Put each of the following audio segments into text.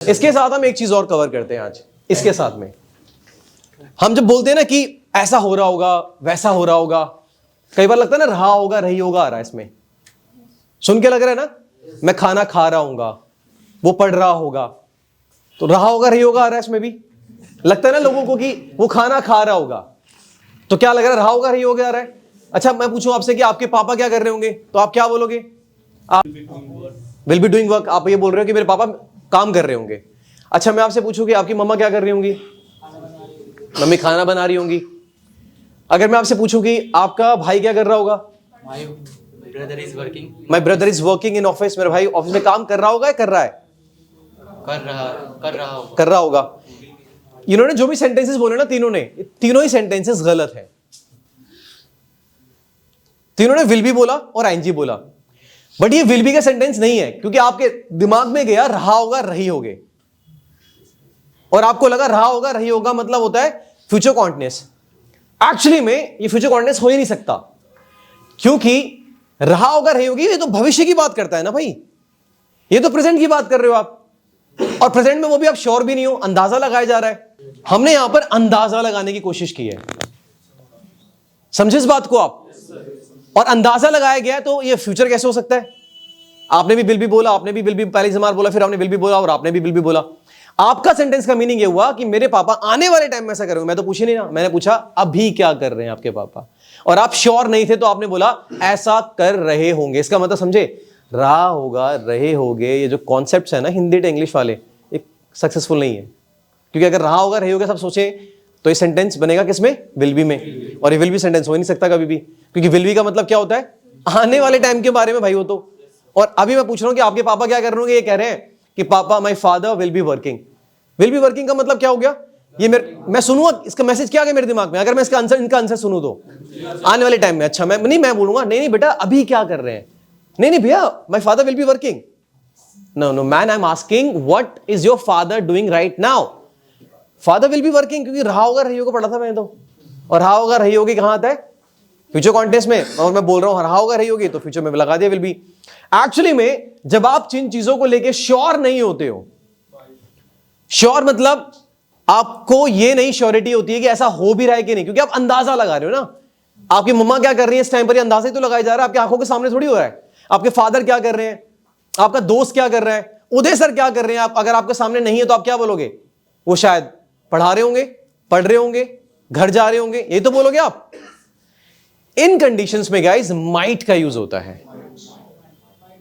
इसके साथ हम एक चीज और कवर करते हैं आज। इसके साथ में हम जब बोलते हैं ना कि ऐसा हो रहा होगा, वैसा हो रहा होगा, कई बार लगता है ना रहा होगा, रही होगा आ रहा है इसमें। सुन के लग रहा है ना, मैं खाना खा रहा हूंगा, वो पढ़ रहा होगा, तो रहा होगा रही होगा आ रहा है इसमें भी। लगता है ना लोगों को कि वो खाना खा रहा होगा, तो क्या लग रहा है, रहा होगा रही होगा आ रहा है। अच्छा, मैं पूछूं आपसे कि आपके पापा क्या कर रहे होंगे, तो आप क्या बोलोगे? आप विल बी डूइंग वर्क। आप ये बोल रहे हो कि मेरे पापा काम कर रहे होंगे। अच्छा, मैं आपसे पूछूं कि आपकी मम्मा क्या कर रही होंगी? मम्मी खाना बना रही होंगी। अगर मैं आपसे पूछूं कि आपका भाई क्या कर रहा होगा? My brother is working. My brother is working in office. मेरा भाई ऑफिस में काम कर रहा होगा या कर रहा है? कर रहा होगा। इन्होंने जो भी सेंटेंसेस बोले ना, तीनों ही सेंटेंसेस गलत है। तीनों ने विल बी बोला और आईएनजी बोला, बट ये विल बी का सेंटेंस नहीं है, क्योंकि आपके दिमाग में गया रहा होगा रही होगे, और आपको लगा रहा होगा रही होगा मतलब होता है फ्यूचर कॉन्टिन्यूअस। एक्चुअली में ये फ्यूचर कॉन्टिन्यूअस हो ही नहीं सकता, क्योंकि रहा होगा रही होगी ये तो भविष्य की बात करता है ना भाई, ये तो प्रेजेंट की बात कर रहे हो आप, और प्रेजेंट में वो भी आप श्योर भी नहीं हो, अंदाजा लगाया जा रहा है। हमने यहां पर अंदाजा लगाने की कोशिश की है, समझे इस बात को आप? और अंदाजा लगाया गया है, तो ये फ्यूचर कैसे हो सकता है? आपने भी विल भी बोला, आपने भी विल भी पहले जमार बोला, फिर आपने विल भी बोला, और आपने भी विल भी बोला। आपका सेंटेंस का मीनिंग ये हुआ कि मेरे पापा आने वाले टाइम में ऐसा करेंगे। मैं तो पूछे नहीं ना, मैंने पूछा अभी क्या कर रहे हैं आपके पापा, और आप श्योर नहीं थे तो आपने बोला ऐसा कर रहे होंगे। इसका मतलब समझे, रहा होगा रहे होगे, ये जो कॉन्सेप्ट्स है ना हिंदी टू इंग्लिश वाले, एक सक्सेसफुल नहीं है, क्योंकि अगर रहा होगा रहे होगा सब सोचे तो ये सेंटेंस बनेगा किसमें? विल बी में, और ये विल बी सेंटेंस हो ही नहीं सकता कभी भी, क्योंकि विल बी का मतलब क्या होता है? आने वाले टाइम के बारे में भाई। वो तो, और अभी मैं पूछ रहा हूं कि आपके पापा क्या कर रहे होंगे? ये कह रहे हैं कि पापा my father will be working. Will be working का मतलब क्या हो गया? ये मैं सुनूंगा, इसका मैसेज क्या आ गया मेरे दिमाग में? अगर मैं इनका आंसर सुनूं तो आने वाले टाइम में। अच्छा, मैं बोलूंगा नहीं बेटा अभी क्या कर रहे हैं? नहीं भैया, my father will be working. No man, I am asking what is your father doing right now? Father will be working, क्योंकि रहा होगा रही होगा पढ़ा था मैंने तो, और रहा होगा रही होगी कहां आता है? फ्यूचर कॉन्टेक्स्ट में। और मैं बोल रहा हूं रहा होगा रही होगी, तो फ्यूचर में लगा दिया विल बी। एक्चुअली में जब आप जिन चीजों को लेके श्योर नहीं होते हो, श्योर मतलब आपको ये नहीं श्योरिटी होती है कि ऐसा हो भी रहा है कि नहीं, क्योंकि आप अंदाजा लगा रहे हो ना। आपकी मम्मा क्या कर रही है इस टाइम पर, ये अंदाजा ही तो लगाया जा रहा है, आपकी आंखों के सामने थोड़ी हो रहा है। आपके फादर क्या कर रहे हैं, आपका दोस्त क्या कर रहा है, उदय सर क्या कर रहे हैं, आप अगर आपके सामने नहीं है तो आप क्या बोलोगे? वो शायद पढ़ा रहे होंगे, पढ़ रहे होंगे, घर जा रहे होंगे, ये तो बोलोगे आप। इन कंडीशंस में गाइस माइट का यूज होता है।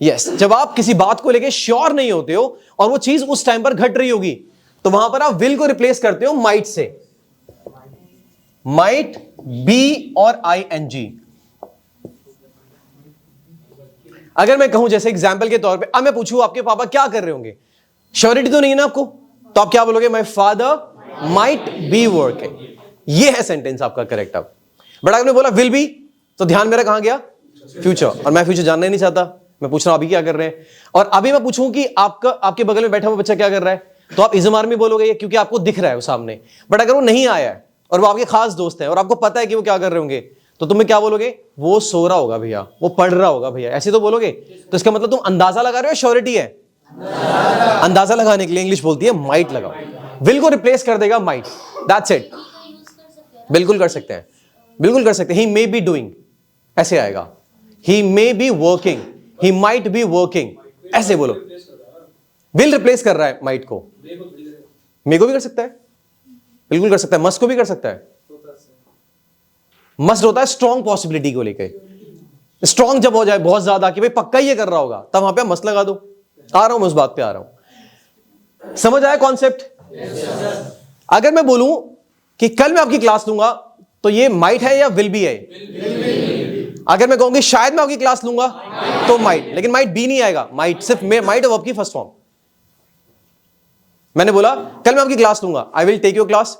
यस, जब आप किसी बात को लेके श्योर नहीं होते हो और वो चीज उस टाइम पर घट रही होगी, तो वहां पर आप विल को रिप्लेस करते हो माइट से। माइट, बी और आईएनजी। अगर मैं कहूं जैसे एग्जाम्पल के तौर पे, अब मैं पूछूं आपके पापा क्या कर रहे होंगे, श्योरिटी तो नहीं है ना आपको, तो आप क्या बोलोगे? My father might be working. ये है सेंटेंस आपका करेक्ट। अब बट आपने बोला विल बी, तो ध्यान मेरा कहां गया? फ्यूचर। और मैं फ्यूचर जानना ही नहीं चाहता, मैं पूछ रहा हूं अभी क्या कर रहे हैं। और अभी मैं पूछूं कि आपके बगल में बैठा हुआ बच्चा क्या कर रहा है, तो आप इज़मार में बोलोगे क्योंकि आपको दिख रहा है वो सामने। बट अगर वो नहीं आया है और वो आपके खास दोस्त है और आपको पता है कि वो क्या कर रहे होंगे, तो तुम्हें क्या बोलोगे? वो सो रहा होगा भैया, वो पढ़ रहा होगा भैया, ऐसे तो बोलोगे। तो इसका मतलब तुम अंदाजा लगा रहे हो, श्योरिटी है। अंदाजा लगाने के लिए इंग्लिश बोलती है माइट लगाओ, विल को रिप्लेस कर देगा माइट, दैट्स इट। बिल्कुल कर सकते हैं, बिल्कुल कर सकते हैं। ही मे बी डूइंग, ऐसे आएगा। He may be working, he might be working, ऐसे बोलो। विल रिप्लेस कर रहा है माइट को। मे को भी कर सकता है, बिल्कुल कर सकता है। मस्ट को भी कर सकता है। मस्ट होता है स्ट्रॉन्ग पॉसिबिलिटी को लेकर। स्ट्रॉन्ग जब हो जाए बहुत ज्यादा कि भाई पक्का ये कर रहा होगा, तब वहां पे मस्ट लगा दो। आ रहा हूं मैं उस बात पे, आ रहा हूं। समझ आया कॉन्सेप्ट? अगर मैं बोलूं कि कल मैं आपकी क्लास लूंगा, तो ये माइट है या विल बी है? अगर मैं कहूंगी शायद मैं आपकी क्लास लूंगा, तो माइट, लेकिन माइट बी नहीं आएगा। माइट सिर्फ माइट वर्ब की फर्स्ट फॉर्म। मैंने बोला कल मैं आपकी क्लास लूंगा, I will take your class,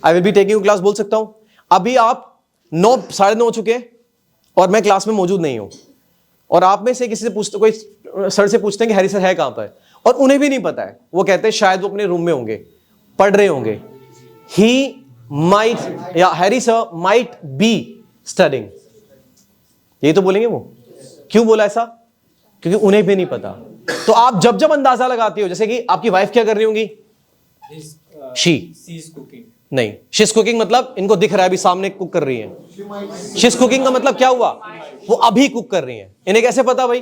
I will be taking your class बोल सकता हूं। अभी आप 9, 9:30 हो चुके हैं और मैं क्लास में मौजूद नहीं हूं, और आप में से किसी से पूछते, कोई सर से पूछते हैं कि हैरी सर है कहां पर, और उन्हें भी नहीं पता है। वो कहते हैं शायद वो अपने रूम में होंगे, पढ़ रहे होंगे। ही माइट या Harry sir might be studying, यही तो बोलेंगे वो। क्यों बोला ऐसा? क्योंकि उन्हें भी नहीं पता। तो आप जब जब अंदाजा लगाते हो, जैसे कि आपकी वाइफ क्या कर रही होंगी, शी She is cooking. नहीं, शीज कुकिंग मतलब इनको दिख रहा है अभी सामने कुक कर रही है। शीज कुकिंग का मतलब क्या हुआ, वो अभी कुक कर रही है। इन्हें कैसे पता भाई,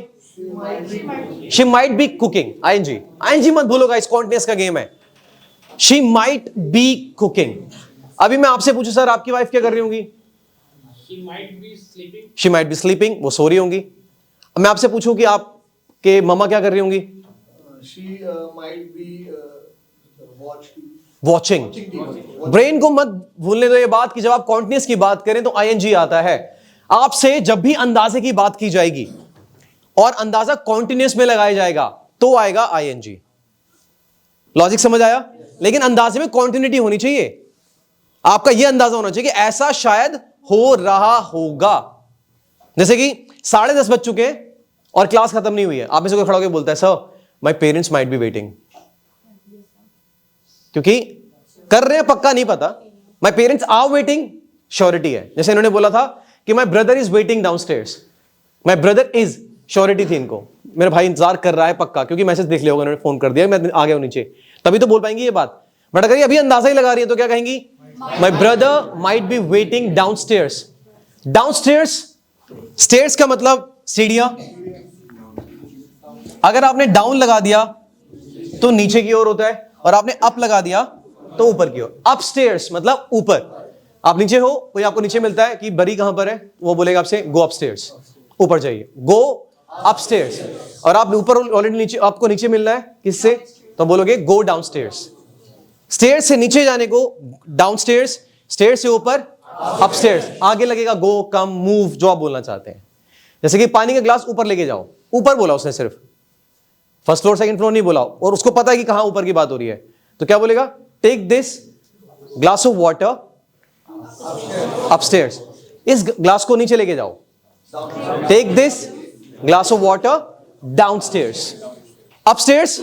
she might be cooking, I N G, I N G मत भूलो गाइस, कॉन्टिन्यूअस का गेम है। She might be cooking. अभी मैं आपसे पूछूं सर आपकी वाइफ क्या कर रही होंगी, She might be sleeping. She might B sleeping, वो सो रही होंगी। अब मैं आपसे पूछूं कि आपके मम्मा क्या कर रही होंगी, She might be watching. Brain को मत भूलने दो ये बात कि जब आप कॉन्टिन्यूअस की बात करें तो आईएनजी आता है। आपसे जब भी अंदाजे की बात की जाएगी और अंदाजा कॉन्टिन्यूअस में लगाया जाएगा तो आएगा आईएनजी। लॉजिक समझ आया? लेकिन अंदाजे में कॉन्टिन्यूटी होनी चाहिए। आपका यह अंदाजा होना चाहिए कि ऐसा शायद हो रहा होगा। जैसे कि 10:30 बज चुके हैं और क्लास खत्म नहीं हुई है, आप में से कोई खड़ा होकर बोलता है sir my parents might be waiting, क्योंकि कर रहे हैं पक्का नहीं पता। My parents are waiting, surety है। जैसे इन्होंने बोला था कि my brother is waiting downstairs, my brother is, surety थी इनको, मेरा भाई इंतजार कर रहा है पक्का, क्योंकि मैसेज देख लिया होगा, उन्होंने फोन कर दिया, मैं आ गया हूं नीचे, तभी तो बोल पाएंगी ये बात। बट अगर ये अभी अंदाजा ही लगा रही है तो क्या कहेंगी, my brother might be waiting downstairs. Downstairs, stairs का मतलब सीढ़ियां। अगर आपने डाउन लगा दिया तो नीचे की ओर होता है, और आपने अप लगा दिया तो ऊपर की ओर। अपस्टेयर्स मतलब ऊपर। आप नीचे हो, कोई आपको नीचे मिलता है कि बरी कहां पर है, वो बोलेगा आपसे गो अपस्टेयर्स, ऊपर जाइए, गो अपस्टेयर्स। और आप ऊपर ऑलरेडी नीचे, आपको नीचे मिलना है किससे, तो बोलोगे गो डाउनस्टेयर्स। स्टेयर्स से नीचे जाने को डाउनस्टेयर्स, स्टेयर्स से ऊपर अपस्टेयर्स। आगे लगेगा गो, कम, मूव, जो आप बोलना चाहते हैं। जैसे कि पानी का ग्लास ऊपर लेके जाओ, ऊपर बोला उसने, सिर्फ फर्स्ट फ्लोर सेकंड फ्लोर नहीं बोला, और उसको पता है कि कहां ऊपर की बात हो रही है, तो क्या बोलेगा, take this glass of water upstairs. इस ग्लास को नीचे लेके जाओ, take this glass of water downstairs. Upstairs,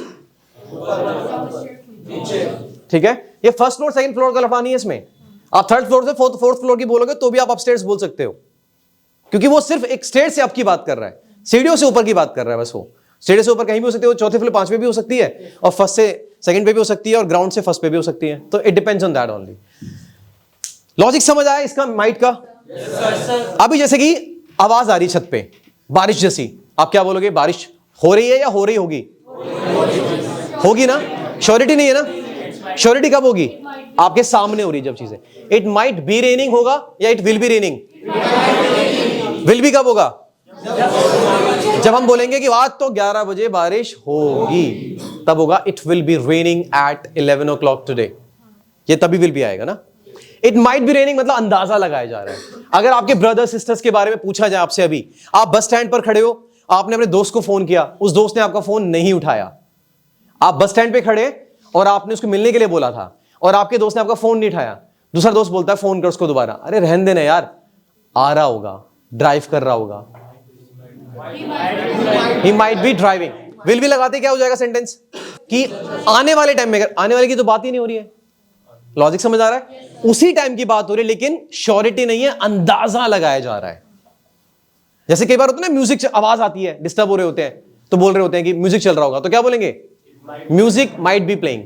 ठीक है। ये फर्स्ट फ्लोर सेकंड फ्लोर का लफड़ा नहीं है इसमें। आप थर्ड फ्लोर से फोर्थ फ्लोर की बोलोगे तो भी आप अपस्टेयर्स बोल सकते हो, क्योंकि वो सिर्फ एक स्टेयर से आपकी बात कर रहा है, सीढ़ियों से ऊपर की बात कर रहा है बस। वो सीढ़ी से ऊपर कहीं भी हो सकती है, वो चौथे फ्लोर पांचवें भी हो सकती है, और फर्स्ट से सेकंड पे भी हो सकती है, और ग्राउंड से फर्स्ट पे भी हो सकती है। तो it depends on that only. Logic समझ आया इसका, माइट का? अभी जैसे कि आवाज आ रही छत पे, बारिश जैसी, आप क्या बोलोगे, बारिश हो रही है या हो रही होगी? होगी ना, श्योरिटी नहीं है ना। श्योरिटी कब होगी, आपके सामने हो रही जब चीजें। इट माइट बी रेनिंग होगा या it will be raining? Will be कब होगा, जब हम बोलेंगे कि आज तो 11 बजे बारिश होगी, तब होगा it will be raining at 11 o'clock today. ये तभी विल बी आएगा ना। इट माइट बी रेनिंग मतलब अंदाजा लगाया जा रहा है। अगर आपके ब्रदर सिस्टर्स के बारे में पूछा जाए आपसे, अभी आप बस स्टैंड पर खड़े हो, आपने अपने दोस्त को फोन किया, उस दोस्त ने आपका फोन नहीं उठाया। आप बस स्टैंड पे खड़े और आपने उसको मिलने के लिए बोला था, और आपके दोस्त ने आपका फोन नहीं उठाया। दूसरा दोस्त बोलता है फोन कर उसको दोबारा, अरे रहने देना यार, आ रहा होगा, ड्राइव कर रहा होगा। He might be driving। Will भी लगाते क्या हो जाएगा सेंटेंस, कि आने वाले टाइम में, आने वाले की तो बात ही नहीं हो रही है। लॉजिक समझ आ रहा है? उसी टाइम की बात हो रही है, लेकिन श्योरिटी नहीं है, अंदाजा लगाया जा रहा है। जैसे कई बार होता है ना, म्यूजिक आवाज आती है, डिस्टर्ब हो रहे होते हैं, तो बोल रहे होते हैं कि म्यूजिक चल रहा होगा, तो क्या बोलेंगे, म्यूजिक माइट बी प्लेइंग,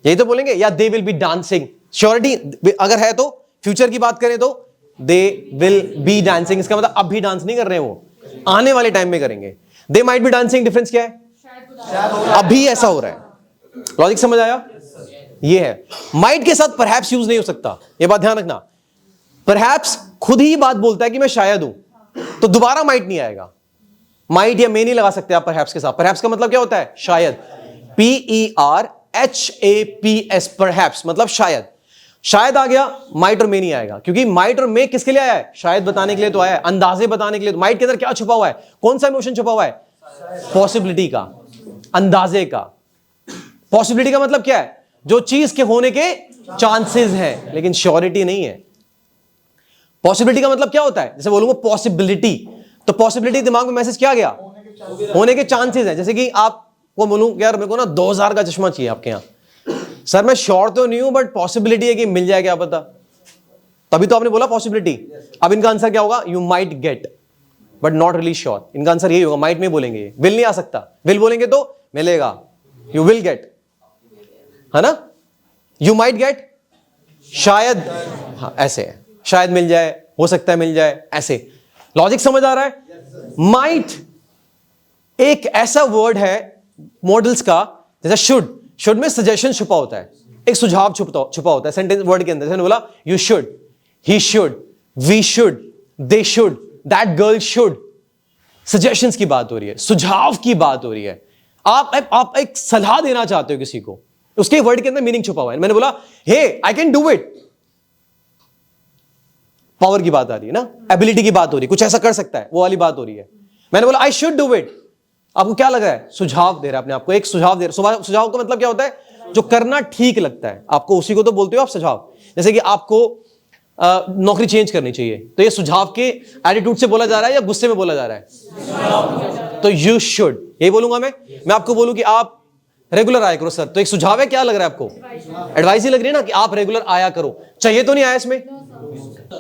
यही तो बोलेंगे। या they will be dancing, surety अगर है तो फ्यूचर की बात करें तो दे विल बी डांसिंग, इसका मतलब अब भी डांस नहीं कर रहे हैं, वो आने वाले टाइम में करेंगे। They might be dancing, difference क्या है, अभी ऐसा हो रहा है। लॉजिक समझ आया? ये है। माइट के साथ परहैप्स यूज नहीं हो सकता, ये बात ध्यान रखना। परहैप्स खुद ही बात बोलता है कि मैं शायद हूं, तो दोबारा माइट नहीं आएगा। माइट या मे नहीं लगा सकते आप परहैप्स के साथ। परहैप्स का मतलब क्या होता है, शायद, PERHAPS, परहैप्स मतलब शायद। शायद आ गया, माइट और मे नहीं आएगा, क्योंकि माइट और मे किसके लिए आया है, शायद बताने के लिए तो आया है, अंदाजे बताने के लिए। तो माइट के अंदर क्या छुपा हुआ है, कौन सा इमोशन छुपा हुआ है, पॉसिबिलिटी का, अंदाजे का। पॉसिबिलिटी का मतलब क्या है, जो चीज के होने के चांसेस हैं, लेकिन श्योरिटी नहीं है। पॉसिबिलिटी का मतलब क्या होता है, जैसे बोलूंगा पॉसिबिलिटी, तो पॉसिबिलिटी दिमाग में मैसेज क्या गया, होने के चांसेस है। जैसे कि आपको बोलूं यार मेरे को ना 2000 का चश्मा चाहिए आपके यहां, सर मैं श्योर तो नहीं हूं बट पॉसिबिलिटी है कि मिल जाए, क्या पता, तभी तो आपने बोला पॉसिबिलिटी। अब इनका आंसर क्या होगा, you might get. But not really sure. इनका आंसर यही होगा, माइट में बोलेंगे, विल नहीं आ सकता। विल बोलेंगे तो मिलेगा, यू विल गेट, है ना, यू माइट गेट, शायद, हाँ ऐसे है, शायद मिल जाए, हो सकता है मिल जाए, ऐसे। लॉजिक समझ आ रहा है? माइट एक ऐसा वर्ड है मॉडल्स का, जैसे शुड में सजेशन छुपा होता है, एक सुझाव छुपा होता है सेंटेंस वर्ड के अंदर। जैसे बोला you should, he should, we should, they should, that girl should. Suggestions की बात हो रही है, सुझाव की बात हो रही है। आप एक सलाह देना चाहते हो किसी को, उसके वर्ड के अंदर मीनिंग छुपा हुआ है। मैंने बोला hey I can do it, power की बात आ रही है ना, एबिलिटी की बात हो रही है, कुछ ऐसा कर सकता है, वो वाली बात हो रही है। मैंने बोला आई शुड डू इट, आपको क्या लग रहा है? सुझाव दे रहा है अपने आपको, एक सुझाव दे रहा है। सुझाव का मतलब क्या होता है? जो करना ठीक लगता है आपको, उसी को तो बोलते हो आप सुझाव। जैसे कि आपको नौकरी चेंज करनी चाहिए, तो ये सुझाव के एटीट्यूड से बोला जा रहा है या गुस्से में बोला जा रहा है? तो यू शुड, यही बोलूंगा मैं आपको बोलूं कि आप रेगुलर आया करो सर, तो एक सुझाव है, क्या लग रहा है आपको? एडवाइस ही लग रही है ना कि आप रेगुलर आया करो। चाहिए तो नहीं आया इसमें,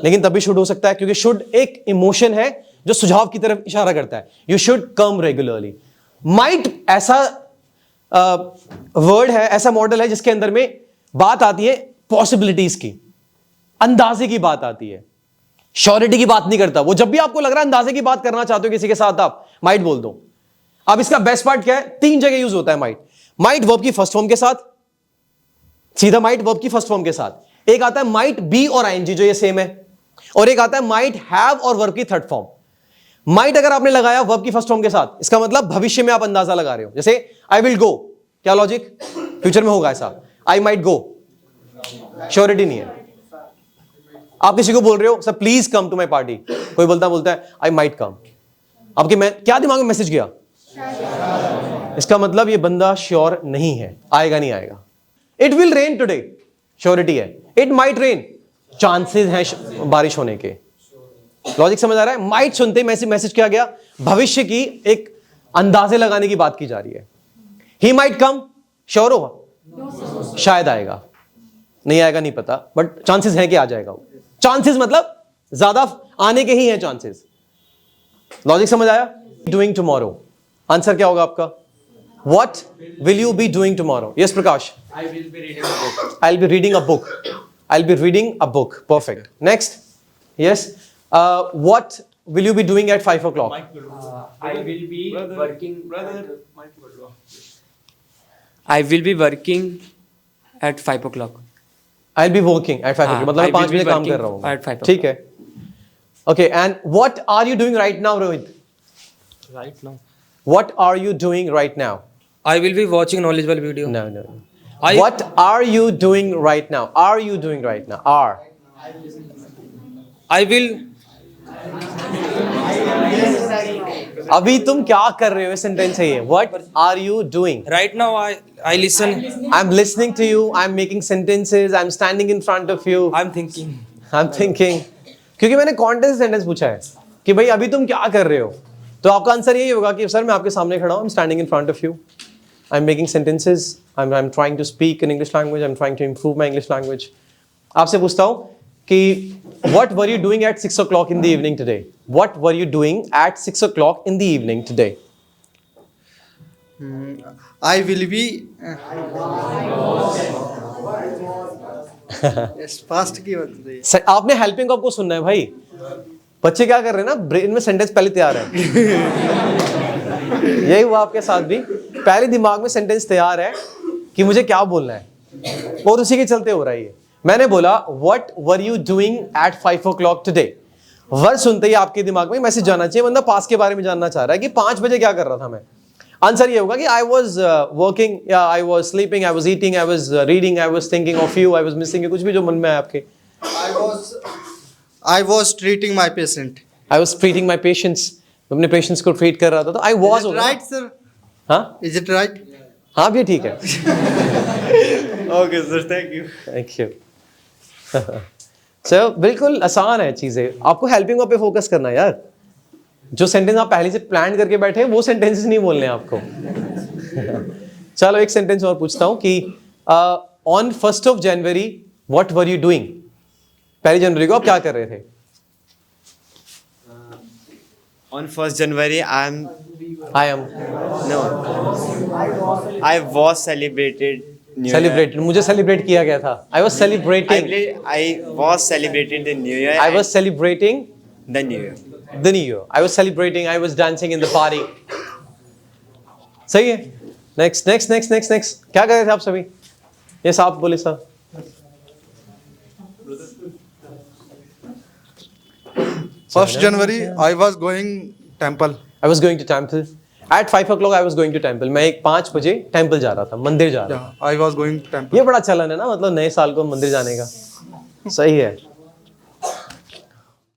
लेकिन तभी शुड हो सकता है, क्योंकि शुड एक इमोशन है जो सुझाव की तरफ इशारा करता है। You should come regularly. Might ऐसा वर्ड है, ऐसा मॉडल है जिसके अंदर में बात आती है पॉसिबिलिटीज की, अंदाजे की बात आती है, श्योरिटी की बात नहीं करता वो। जब भी आपको लग रहा है अंदाजे की बात करना चाहते हो किसी के साथ, आप माइट बोल दो। अब इसका बेस्ट पार्ट क्या है? 3 जगह यूज होता है माइट। माइट वर्ब की फर्स्ट फॉर्म के साथ, सीधा माइट वर्ब की फर्स्ट फॉर्म के साथ। एक आता है माइट बी और आईएनजी, जो ये सेम है, और एक आता है माइट हैव और वर्ब की थर्ड फॉर्म। माइट अगर आपने लगाया वर्ब की फर्स्ट फॉर्म के साथ, इसका मतलब भविष्य में आप अंदाजा लगा रहे हो। जैसे आई विल गो, क्या लॉजिक? फ्यूचर में होगा ऐसा। आई माइट गो, श्योरिटी नहीं है। आप किसी को बोल रहे हो sir please come to my party, कोई बोलता है आई माइट कम, आपके क्या दिमाग में मैसेज गया? इसका मतलब ये बंदा श्योर नहीं है, आएगा नहीं आएगा। It will rain today, surety है। इट माइट रेन, चांसेस हैं बारिश होने के। लॉजिक समझ आ रहा है? माइट सुनते ही मैसेज किया गया, भविष्य की एक अंदाजे लगाने की बात की जा रही है। ही माइट कम, श्योर होगा, शायद आएगा, नहीं आएगा नहीं पता, बट चांसेस है कि आ जाएगा। चांसेस मतलब ज्यादा आने के ही हैं चांसेस। लॉजिक समझ आया? डूइंग टुमारो, आंसर क्या होगा आपका? What will you be doing tomorrow? Yes, Prakash. I will be reading a book. I'll be reading a book. I'll be reading a book. Perfect. Next. Yes. What will you be doing at 5 o'clock? I will be working. I will be working at 5 o'clock. I'll be working at 5 o'clock. मतलब मैं 5 बजे काम कर रहा हूँ। at 5 o'clock. ठीक है. Okay. And what are you doing right now, Rohit? Right now. What are you doing right now? I will be watching knowledgeable video. No. What are you doing right now? Are you doing right now? Are. I will. अभी तुम क्या कर रहे हो? Sentence है ये. What are you doing? Right now I listen. I'm listening to you. I'm making sentences. I'm standing in front of you. I'm thinking. I'm thinking. क्योंकि मैंने कॉन्टेक्स्ट सेंटेंस पूछा है कि भाई अभी तुम क्या कर रहे हो, तो आपका आंसर यही होगा कि सर मैं आपके सामने खड़ा हूँ. I'm standing in front of you. I'm making sentences. I'm trying to speak in English language. I'm trying to improve my English language. आपसे पूछता हूँ कि what were you doing at 6 o'clock in the evening today? What were you doing at 6 o'clock in the evening today? I will be. Yes, fast की बात हो रही है. आपने हेल्पिंग वर्ब को सुनना है भाई. बच्चे क्या कर रहे हैं ना, ब्रेन में सेंटेंस पहले तैयार है. यही हुआ आपके साथ भी, पहले दिमाग में सेंटेंस तैयार है कि मुझे क्या बोलना है, और उसी के चलते हो रहा है ये. मैंने बोला what were you doing at 5 o'clock today. Word सुनते ही आपके दिमाग में मैसेज जाना चाहिए, बंदा पास के बारे में जानना चाह रहा है कि 5 बजे क्या कर रहा था मैं. आंसर ये होगा कि आई वॉज वर्किंग, या I was sleeping, I was eating, I was reading, I was thinking of you, I was missing you, कुछ भी जो मन में है आपके. I was treating my patient. I was treating my patients, अपने patients को ट्रीट कर रहा था. तो आई वॉज Right, sir? हाँ Is it right? हाँ भी ठीक है. Okay, sir. Thank you. Thank you. Sir बिल्कुल आसान है चीजें, आपको हेल्पिंग वर्ब पे फोकस करना है यार. जो सेंटेंस आप पहले से प्लान करके बैठे हैं वो सेंटेंसेस नहीं बोलने हैं आपको. चलो एक सेंटेंस और पूछता हूं कि on 1st of January what were you doing. 1 जनवरी को आप क्या कर रहे थे? On 1st January, I am. I was celebrated New Celebrated. मुझे celebrate किया गया था. I was celebrating. I was celebrated the New Year. I was celebrating the New Year. the New Year. I was celebrating. I was dancing in the party. सही है. Next. क्या कर रहे थे आप सभी? ये साहब बोले साहब. First January, I was going temple. I was going to temple. At 5 o'clock I was going to temple. मैं एक 5 बजे temple जा रहा था, मंदिर जा रहा था. Yeah, I was going temple. ये बड़ा चलन है ना, मतलब नए साल को मंदिर जाने का. सही है.